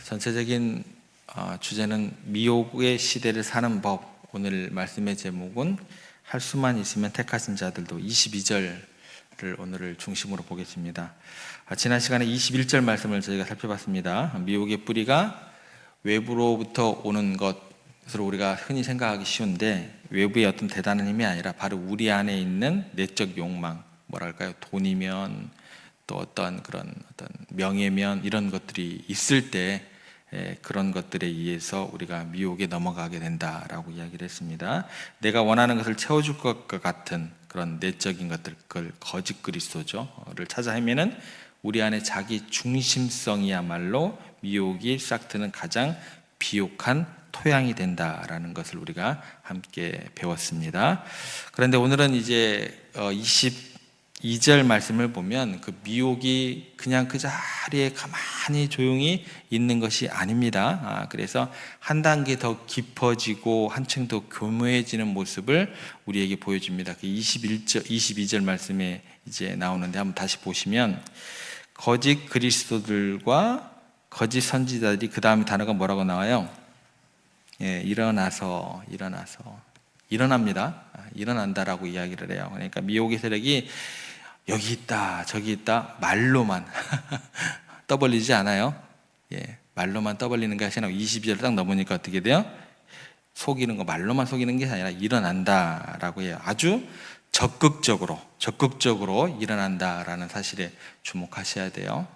전체적인 주제는 미혹의 시대를 사는 법. 오늘 말씀의 제목은 할 수만 있으면 택하신 자들도 22절을 오늘을 중심으로 보겠습니다. 지난 시간에 21절 말씀을 저희가 살펴봤습니다. 미혹의 뿌리가 외부로부터 오는 것으로 우리가 흔히 생각하기 쉬운데, 외부의 어떤 대단한 힘이 아니라 바로 우리 안에 있는 내적 욕망, 뭐랄까요, 돈이면 또 어떤 명예면 이런 것들이 있을 때 그런 것들에 의해서 우리가 미혹에 넘어가게 된다라고 이야기를 했습니다. 내가 원하는 것을 채워줄 것 같은 그런 내적인 것들, 그걸 거짓 그리스도를 찾아 헤매는 우리 안에 자기 중심성이야말로 미혹이 싹트는 가장 비옥한 토양이 된다라는 것을 우리가 함께 배웠습니다. 그런데 오늘은 이제 22절 말씀을 보면 그 미혹이 그냥 그 자리에 가만히 조용히 있는 것이 아닙니다. 그래서 한 단계 더 깊어지고 한층 더 교묘해지는 모습을 우리에게 보여줍니다. 그 22절 말씀에 이제 나오는데 한번 다시 보시면, 거짓 그리스도들과 거짓 선지자들이, 그 다음에 단어가 뭐라고 나와요? 일어납니다. 일어난다라고 이야기를 해요. 그러니까 미혹의 세력이 여기 있다 저기 있다 말로만 떠벌리지 않아요. 말로만 떠벌리는 게 아니라 22절 딱 넘으니까 어떻게 돼요? 속이는 거, 말로만 속이는 게 아니라 일어난다라고 해요. 아주 적극적으로 일어난다라는 사실에 주목하셔야 돼요.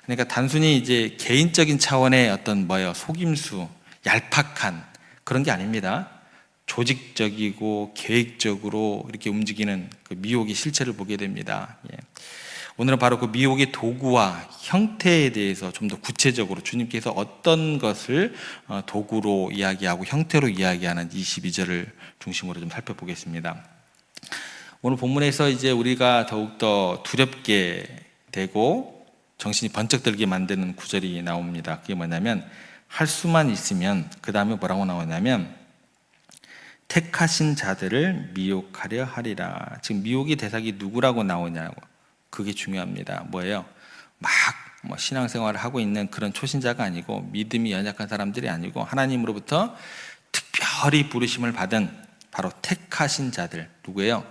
그러니까 단순히 이제 개인적인 차원의 어떤 속임수, 얄팍한 그런 게 아닙니다. 조직적이고 계획적으로 이렇게 움직이는 그 미혹의 실체를 보게 됩니다. 오늘은 바로 그 미혹의 도구와 형태에 대해서 좀 더 구체적으로 주님께서 어떤 것을 도구로 이야기하고 형태로 이야기하는 22절을 중심으로 좀 살펴보겠습니다. 오늘 본문에서 이제 우리가 더욱더 두렵게 되고 정신이 번쩍 들게 만드는 구절이 나옵니다. 그게 뭐냐면, 할 수만 있으면, 그 다음에 뭐라고 나오냐면, 택하신 자들을 미혹하려 하리라. 지금 미혹의 대상이 누구라고 나오냐고, 그게 중요합니다. 뭐예요? 신앙생활을 하고 있는 그런 초신자가 아니고, 믿음이 연약한 사람들이 아니고, 하나님으로부터 특별히 부르심을 받은 바로 택하신 자들. 누구예요?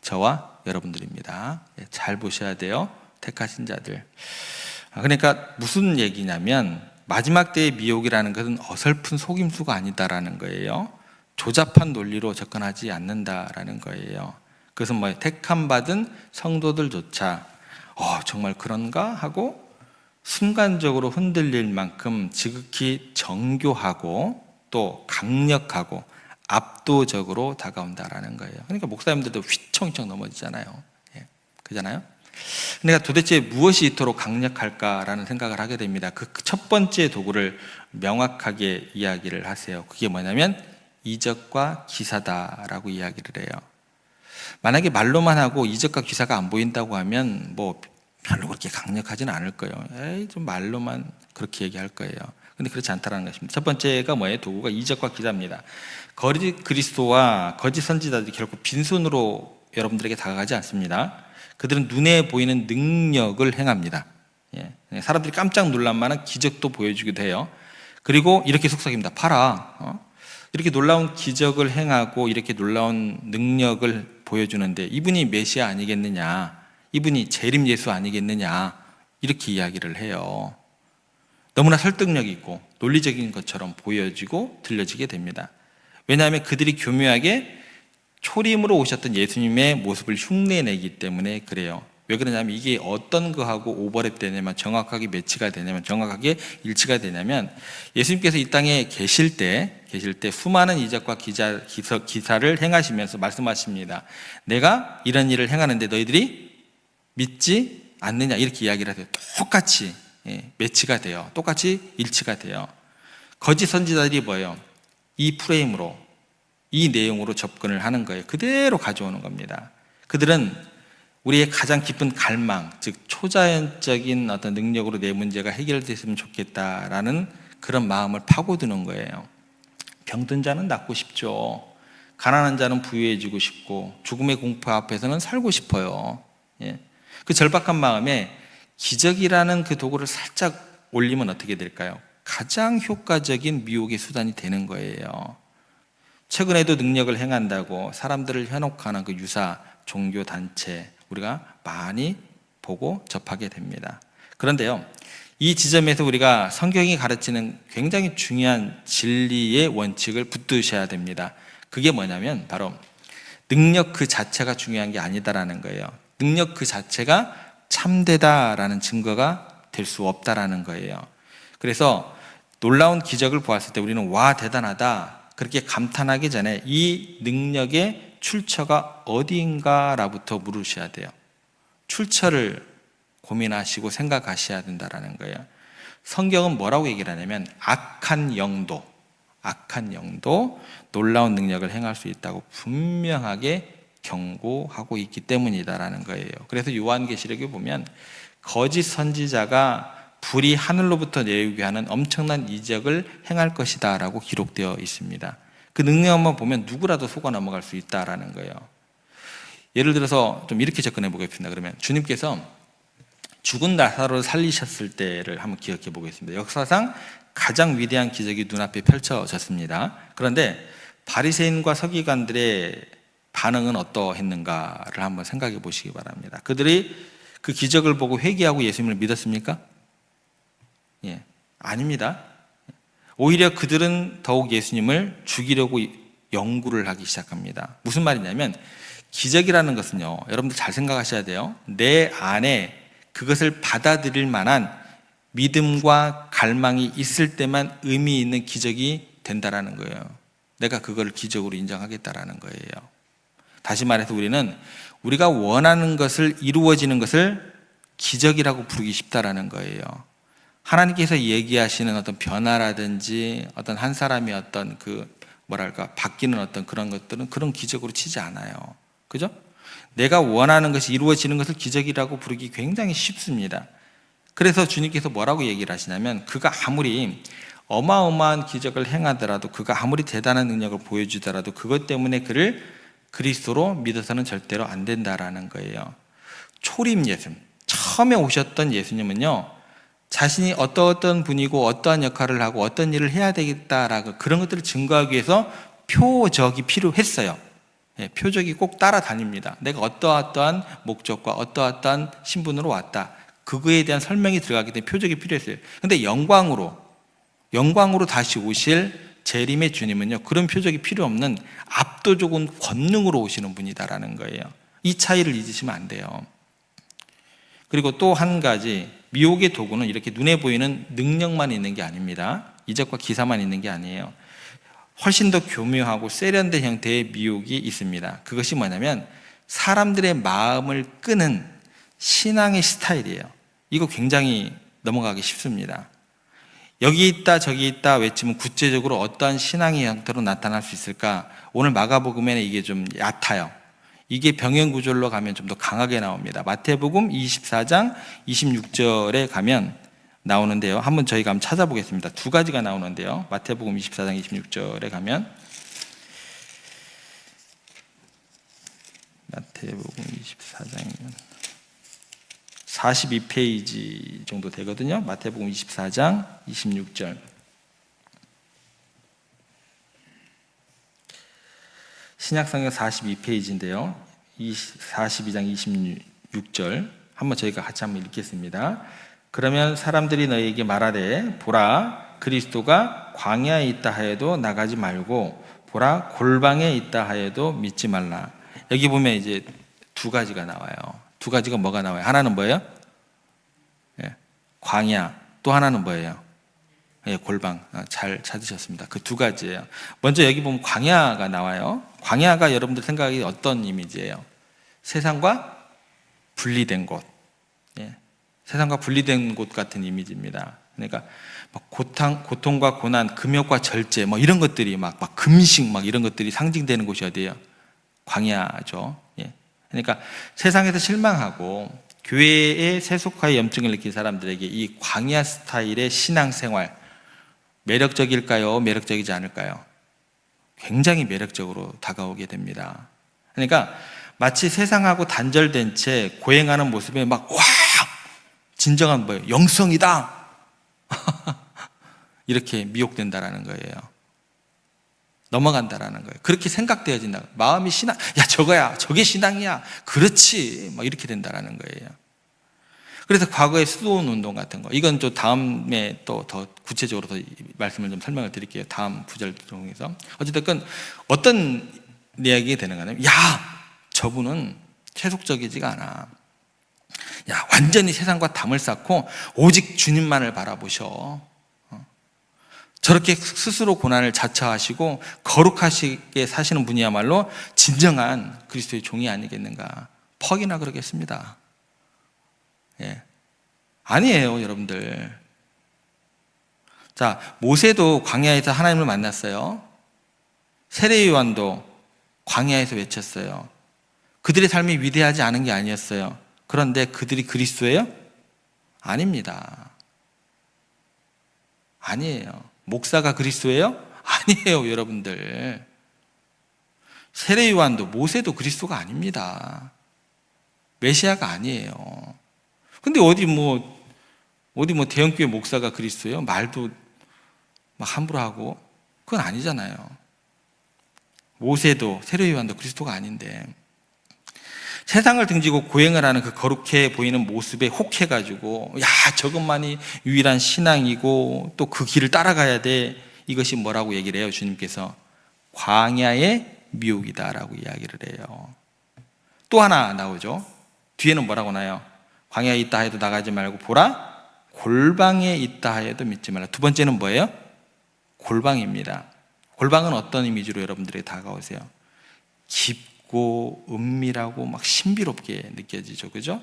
저와 여러분들입니다. 잘 보셔야 돼요. 택하신 자들. 그러니까 무슨 얘기냐면, 마지막 때의 미혹이라는 것은 어설픈 속임수가 아니다라는 거예요. 조잡한 논리로 접근하지 않는다라는 거예요. 그것은 택함 받은 성도들조차 정말 그런가 하고 순간적으로 흔들릴 만큼 지극히 정교하고 또 강력하고 압도적으로 다가온다라는 거예요. 그러니까 목사님들도 휘청휘청 넘어지잖아요. 그잖아요. 그러니까 도대체 무엇이 이토록 강력할까라는 생각을 하게 됩니다. 그 첫 번째 도구를 명확하게 이야기를 하세요. 그게 뭐냐면 이적과 기사다라고 이야기를 해요. 만약에 말로만 하고 이적과 기사가 안 보인다고 하면 별로 그렇게 강력하지는 않을 거예요. 좀 말로만 그렇게 얘기할 거예요. 근데 그렇지 않다는 것입니다. 첫 번째가 뭐예요? 도구가 이적과 기사입니다. 거짓 그리스도와 거짓 선지자들이 결코 빈손으로 여러분들에게 다가가지 않습니다. 그들은 눈에 보이는 능력을 행합니다. 사람들이 깜짝 놀랄 만한 기적도 보여주기도 해요. 그리고 이렇게 속삭입니다. 봐라. 이렇게 놀라운 기적을 행하고 이렇게 놀라운 능력을 보여주는데 이분이 메시아 아니겠느냐, 이분이 재림 예수 아니겠느냐, 이렇게 이야기를 해요. 너무나 설득력 있고 논리적인 것처럼 보여지고 들려지게 됩니다. 왜냐하면 그들이 교묘하게 초림으로 오셨던 예수님의 모습을 흉내내기 때문에 그래요. 왜 그러냐면 이게 어떤 거하고 오버랩 되냐면, 정확하게 매치가 되냐면, 정확하게 일치가 되냐면, 예수님께서 이 땅에 계실 때 수많은 이적과 기사를 행하시면서 말씀하십니다. 내가 이런 일을 행하는데 너희들이 믿지 않느냐, 이렇게 이야기를 하세요. 똑같이 매치가 돼요. 똑같이 일치가 돼요. 거짓 선지자들이 뭐예요? 이 프레임으로, 이 내용으로 접근을 하는 거예요. 그대로 가져오는 겁니다. 그들은 우리의 가장 깊은 갈망, 즉 초자연적인 어떤 능력으로 내 문제가 해결됐으면 좋겠다라는 그런 마음을 파고드는 거예요. 병든 자는 낫고 싶죠. 가난한 자는 부유해지고 싶고, 죽음의 공포 앞에서는 살고 싶어요. 그 절박한 마음에 기적이라는 그 도구를 살짝 올리면 어떻게 될까요? 가장 효과적인 미혹의 수단이 되는 거예요. 최근에도 능력을 행한다고 사람들을 현혹하는 그 유사 종교 단체 우리가 많이 보고 접하게 됩니다. 그런데요, 이 지점에서 우리가 성경이 가르치는 굉장히 중요한 진리의 원칙을 붙드셔야 됩니다. 그게 뭐냐면 바로 능력 그 자체가 중요한 게 아니다라는 거예요. 능력 그 자체가 참되다라는 증거가 될 수 없다라는 거예요. 그래서 놀라운 기적을 보았을 때 우리는 와 대단하다 그렇게 감탄하기 전에 이 능력의 출처가 어디인가라부터 물으셔야 돼요. 출처를 고민하시고 생각하셔야 된다라는 거예요. 성경은 뭐라고 얘기를 하냐면 악한 영도 놀라운 능력을 행할 수 있다고 분명하게 경고하고 있기 때문이다라는 거예요. 그래서 요한계시록에 보면 거짓 선지자가 불이 하늘로부터 내리게 하는 엄청난 이적을 행할 것이다 라고 기록되어 있습니다. 그 능력만 보면 누구라도 속아 넘어갈 수 있다라는 거예요. 예를 들어서 좀 이렇게 접근해 보겠습니다. 그러면 주님께서 죽은 나사로를 살리셨을 때를 한번 기억해 보겠습니다. 역사상 가장 위대한 기적이 눈앞에 펼쳐졌습니다. 그런데 바리새인과 서기관들의 반응은 어떠했는가를 한번 생각해 보시기 바랍니다. 그들이 그 기적을 보고 회개하고 예수님을 믿었습니까? 예, 아닙니다. 오히려 그들은 더욱 예수님을 죽이려고 연구를 하기 시작합니다. 무슨 말이냐면 기적이라는 것은요, 여러분들 잘 생각하셔야 돼요. 내 안에 그것을 받아들일 만한 믿음과 갈망이 있을 때만 의미 있는 기적이 된다라는 거예요. 내가 그걸 기적으로 인정하겠다라는 거예요. 다시 말해서 우리가 원하는 것을 이루어지는 것을 기적이라고 부르기 쉽다라는 거예요. 하나님께서 얘기하시는 어떤 변화라든지 어떤 한 사람이 어떤 바뀌는 어떤 그런 것들은 그런 기적으로 치지 않아요. 그죠? 내가 원하는 것이 이루어지는 것을 기적이라고 부르기 굉장히 쉽습니다. 그래서 주님께서 뭐라고 얘기를 하시냐면 그가 아무리 어마어마한 기적을 행하더라도 그가 아무리 대단한 능력을 보여주더라도 그것 때문에 그를 그리스도로 믿어서는 절대로 안 된다라는 거예요. 초림 예수, 처음에 오셨던 예수님은요, 자신이 어떤 분이고 어떠한 역할을 하고 어떤 일을 해야 되겠다라고 그런 것들을 증거하기 위해서 표적이 필요했어요. 예, 표적이 꼭 따라다닙니다. 내가 어떠한 목적과 어떠한 신분으로 왔다. 그거에 대한 설명이 들어가기 때문에 표적이 필요했어요. 그런데 영광으로 다시 오실 재림의 주님은요, 그런 표적이 필요 없는 압도적인 권능으로 오시는 분이다라는 거예요. 이 차이를 잊으시면 안 돼요. 그리고 또 한 가지, 미혹의 도구는 이렇게 눈에 보이는 능력만 있는 게 아닙니다. 이적과 기사만 있는 게 아니에요. 훨씬 더 교묘하고 세련된 형태의 미혹이 있습니다. 그것이 뭐냐면 사람들의 마음을 끄는 신앙의 스타일이에요. 이거 굉장히 넘어가기 쉽습니다. 여기 있다 저기 있다 외치면 구체적으로 어떠한 신앙의 형태로 나타날 수 있을까? 오늘 마가복음에는 이게 좀 얕아요. 이게 병행구절로 가면 좀 더 강하게 나옵니다. 마태복음 24장 26절에 가면 나오는데요. 한번 저희가 한번 찾아보겠습니다. 두 가지가 나오는데요. 마태복음 24장 26절에 가면 마태복음 24장이면 42페이지 정도 되거든요. 마태복음 24장 26절. 신약성경 42페이지인데요. 42장 26절 한번 저희가 같이 한번 읽겠습니다. 그러면 사람들이 너희에게 말하되 보라 그리스도가 광야에 있다 하여도 나가지 말고 보라 골방에 있다 하여도 믿지 말라. 여기 보면 이제 두 가지가 나와요. 두 가지가 뭐가 나와요? 하나는 뭐예요? 예, 광야. 또 하나는 뭐예요? 예, 골방. 잘 찾으셨습니다. 그 두 가지예요. 먼저 여기 보면 광야가 나와요. 광야가 여러분들 생각이 어떤 이미지예요? 세상과 분리된 곳. 예, 세상과 분리된 곳 같은 이미지입니다. 그러니까 고통과 고난, 금욕과 절제, 이런 것들이 금식 이런 것들이 상징되는 곳이 어디예요? 광야죠. 예. 그러니까 세상에서 실망하고 교회의 세속화의 염증을 느낀 사람들에게 이 광야 스타일의 신앙생활 매력적일까요? 매력적이지 않을까요? 굉장히 매력적으로 다가오게 됩니다. 그러니까 마치 세상하고 단절된 채 고행하는 모습에 진정한 영성이다. 이렇게 미혹된다라는 거예요. 넘어간다라는 거예요. 그렇게 생각되어진다. 마음이 신앙, 야 저거야, 저게 신앙이야, 그렇지, 막 이렇게 된다라는 거예요. 그래서 과거의 수도원 운동 같은 거, 이건 또 다음에 또 더 구체적으로 더 말씀을 좀 설명을 드릴게요. 다음 구절 통해서. 어쨌든 어떤 이야기가 되는 거냐면, 야 저분은 세속적이지가 않아. 야 완전히 세상과 담을 쌓고 오직 주님만을 바라보셔. 저렇게 스스로 고난을 자처하시고 거룩하시게 사시는 분이야말로 진정한 그리스도의 종이 아니겠는가. 퍽이나 그러겠습니다. 예. 아니에요, 여러분들. 자, 모세도 광야에서 하나님을 만났어요. 세례 요한도 광야에서 외쳤어요. 그들의 삶이 위대하지 않은 게 아니었어요. 그런데 그들이 그리스도예요? 아닙니다. 아니에요. 목사가 그리스도예요? 아니에요, 여러분들. 세례 요한도 모세도 그리스도가 아닙니다. 메시아가 아니에요. 근데 어디 뭐 대형교회 목사가 그리스도예요? 말도 막 함부로 하고 그건 아니잖아요. 모세도 세례 요한도 그리스도가 아닌데 세상을 등지고 고행을 하는 그 거룩해 보이는 모습에 혹해가지고 야 저것만이 유일한 신앙이고 또 그 길을 따라가야 돼. 이것이 뭐라고 얘기를 해요? 주님께서 광야의 미혹이다라고 이야기를 해요. 또 하나 나오죠. 뒤에는 뭐라고 나요? 광야에 있다 해도 나가지 말고 보라 골방에 있다 해도 믿지 말라. 두 번째는 뭐예요? 골방입니다. 골방은 어떤 이미지로 여러분들에게 다가오세요? 깊고 은밀하고 막 신비롭게 느껴지죠, 그죠?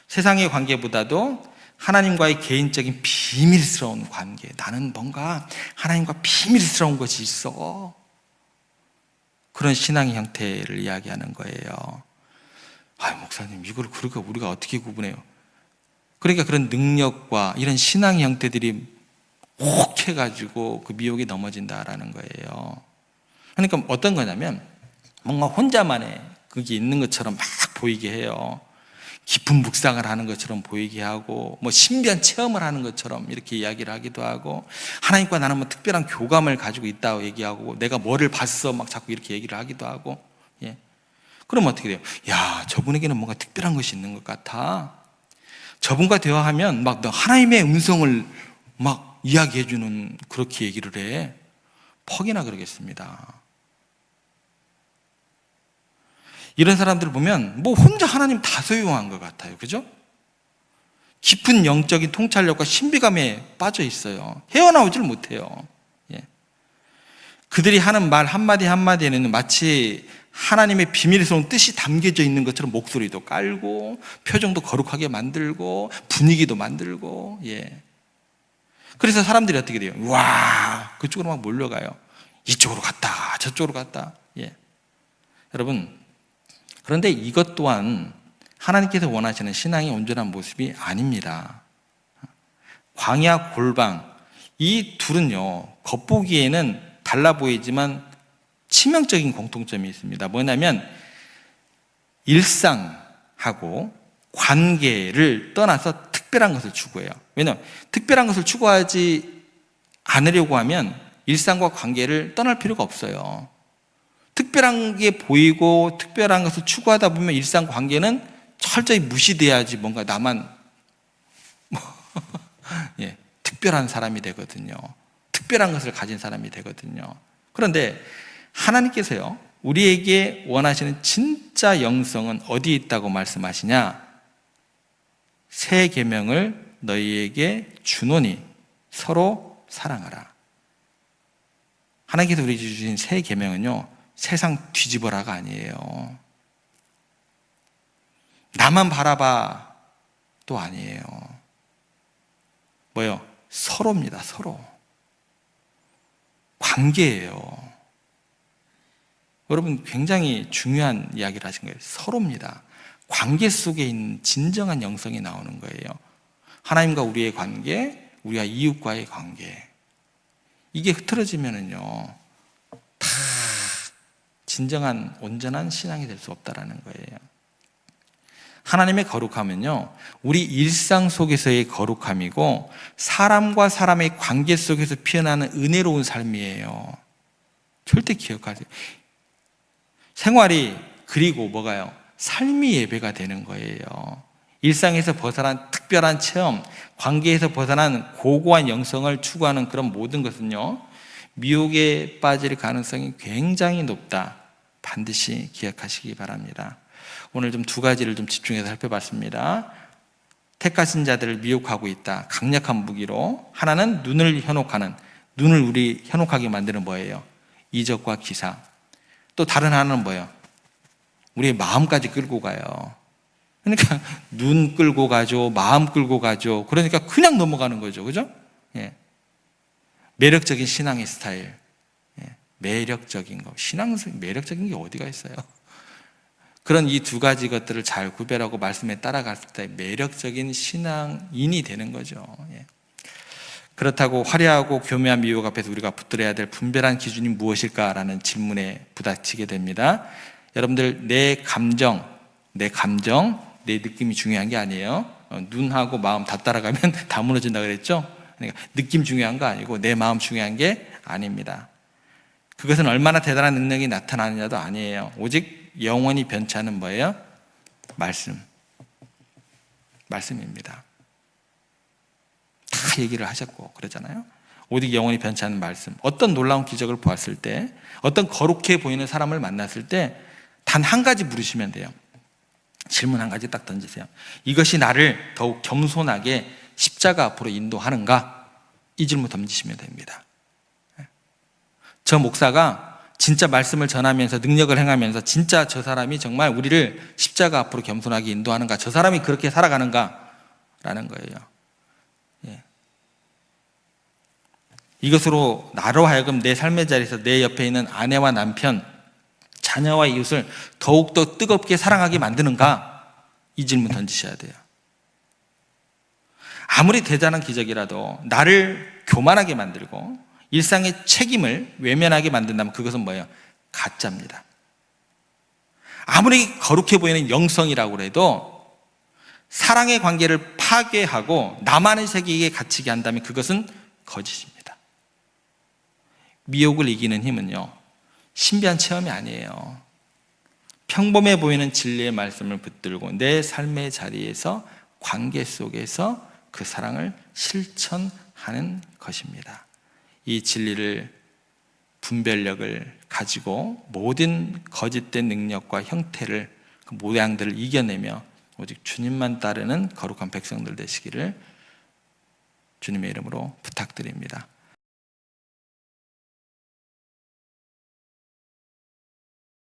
세상의 관계보다도 하나님과의 개인적인 비밀스러운 관계. 나는 뭔가 하나님과 비밀스러운 것이 있어. 그런 신앙의 형태를 이야기하는 거예요. 아, 목사님, 이걸 그러니까 우리가 어떻게 구분해요? 그러니까 그런 능력과 이런 신앙의 형태들이 혹해가지고 그 미혹에 넘어진다라는 거예요. 그러니까 어떤 거냐면 뭔가 혼자만의 그게 있는 것처럼 막 보이게 해요. 깊은 묵상을 하는 것처럼 보이게 하고 뭐 신비한 체험을 하는 것처럼 이렇게 이야기를 하기도 하고 하나님과 나는 뭐 특별한 교감을 가지고 있다고 얘기하고 내가 뭐를 봤어 막 자꾸 이렇게 얘기를 하기도 하고. 예. 그럼 어떻게 돼요? 야 저분에게는 뭔가 특별한 것이 있는 것 같아. 저분과 대화하면 막 너 하나님의 음성을 막 이야기해주는 그렇게 얘기를 해. 퍽이나 그러겠습니다. 이런 사람들을 보면 뭐 혼자 하나님 다 소유한 것 같아요. 그죠? 깊은 영적인 통찰력과 신비감에 빠져 있어요. 헤어나오질 못해요. 예. 그들이 하는 말 한마디 한마디에는 마치 하나님의 비밀스러운 뜻이 담겨져 있는 것처럼 목소리도 깔고 표정도 거룩하게 만들고 분위기도 만들고. 예. 그래서 사람들이 어떻게 돼요? 와 그쪽으로 막 몰려가요. 이쪽으로 갔다 저쪽으로 갔다. 예. 여러분 그런데 이것 또한 하나님께서 원하시는 신앙의 온전한 모습이 아닙니다. 광야, 골방 이 둘은요 겉보기에는 달라 보이지만 치명적인 공통점이 있습니다. 뭐냐면 일상하고 관계를 떠나서 특별한 것을 추구해요. 왜냐하면 특별한 것을 추구하지 않으려고 하면 일상과 관계를 떠날 필요가 없어요. 특별한 게 보이고 특별한 것을 추구하다 보면 일상 관계는 철저히 무시돼야지 뭔가 나만 예, 특별한 사람이 되거든요. 특별한 것을 가진 사람이 되거든요. 그런데 하나님께서요 우리에게 원하시는 진짜 영성은 어디에 있다고 말씀하시냐? 새 계명을 너희에게 주노니 서로 사랑하라. 하나님께서 우리에게 주신 새 계명은요 세상 뒤집어라가 아니에요. 나만 바라봐 또 아니에요. 뭐요? 서로입니다. 서로. 관계예요. 여러분 굉장히 중요한 이야기를 하신 거예요. 서로입니다. 관계 속에 있는 진정한 영성이 나오는 거예요. 하나님과 우리의 관계, 우리와 이웃과의 관계. 이게 흐트러지면은요 다 진정한 온전한 신앙이 될 수 없다라는 거예요. 하나님의 거룩함은요, 우리 일상 속에서의 거룩함이고 사람과 사람의 관계 속에서 피어나는 은혜로운 삶이에요. 절대 기억하세요. 생활이 그리고 뭐가요? 삶이 예배가 되는 거예요. 일상에서 벗어난 특별한 체험, 관계에서 벗어난 고고한 영성을 추구하는 그런 모든 것은요, 미혹에 빠질 가능성이 굉장히 높다. 반드시 기억하시기 바랍니다. 오늘 좀 두 가지를 좀 집중해서 살펴봤습니다. 택하신 자들을 미혹하고 있다. 강력한 무기로. 하나는 눈을 현혹하는, 눈을 우리 현혹하게 만드는 뭐예요? 이적과 기사. 또 다른 하나는 뭐예요? 우리의 마음까지 끌고 가요. 그러니까 눈 끌고 가죠, 마음 끌고 가죠. 그러니까 그냥 넘어가는 거죠, 그죠? 예. 매력적인 신앙의 스타일, 예. 매력적인 거, 매력적인 게 어디가 있어요? 그런 이 두 가지 것들을 잘 구별하고 말씀에 따라갔을 때 매력적인 신앙인이 되는 거죠. 예. 그렇다고 화려하고 교묘한 미혹 앞에서 우리가 붙들어야 될 분별한 기준이 무엇일까라는 질문에 부닥치게 됩니다. 여러분들, 내 감정, 내 느낌이 중요한 게 아니에요. 눈하고 마음 다 따라가면 다 무너진다 그랬죠? 그러니까 느낌 중요한 거 아니고 내 마음 중요한 게 아닙니다. 그것은 얼마나 대단한 능력이 나타나느냐도 아니에요. 오직 영원히 변치 않는 뭐예요? 말씀입니다. 다 얘기를 하셨고 그러잖아요. 오직 영원히 변치 않는 말씀. 어떤 놀라운 기적을 보았을 때, 어떤 거룩해 보이는 사람을 만났을 때 단 한 가지 물으시면 돼요. 질문 한 가지 딱 던지세요. 이것이 나를 더욱 겸손하게 십자가 앞으로 인도하는가? 이 질문 던지시면 됩니다. 저 목사가 진짜 말씀을 전하면서 능력을 행하면서 진짜 저 사람이 정말 우리를 십자가 앞으로 겸손하게 인도하는가? 저 사람이 그렇게 살아가는가? 라는 거예요. 예. 이것으로 나로 하여금 내 삶의 자리에서 내 옆에 있는 아내와 남편, 자녀와 이웃을 더욱더 뜨겁게 사랑하게 만드는가? 이 질문 던지셔야 돼요. 아무리 대단한 기적이라도 나를 교만하게 만들고 일상의 책임을 외면하게 만든다면 그것은 뭐예요? 가짜입니다. 아무리 거룩해 보이는 영성이라고 해도 사랑의 관계를 파괴하고 나만의 세계에 갇히게 한다면 그것은 거짓입니다. 미혹을 이기는 힘은요, 신비한 체험이 아니에요. 평범해 보이는 진리의 말씀을 붙들고 내 삶의 자리에서, 관계 속에서 그 사랑을 실천하는 것입니다. 이 진리를, 분별력을 가지고 모든 거짓된 능력과 형태를, 그 모양들을 이겨내며 오직 주님만 따르는 거룩한 백성들 되시기를 주님의 이름으로 부탁드립니다.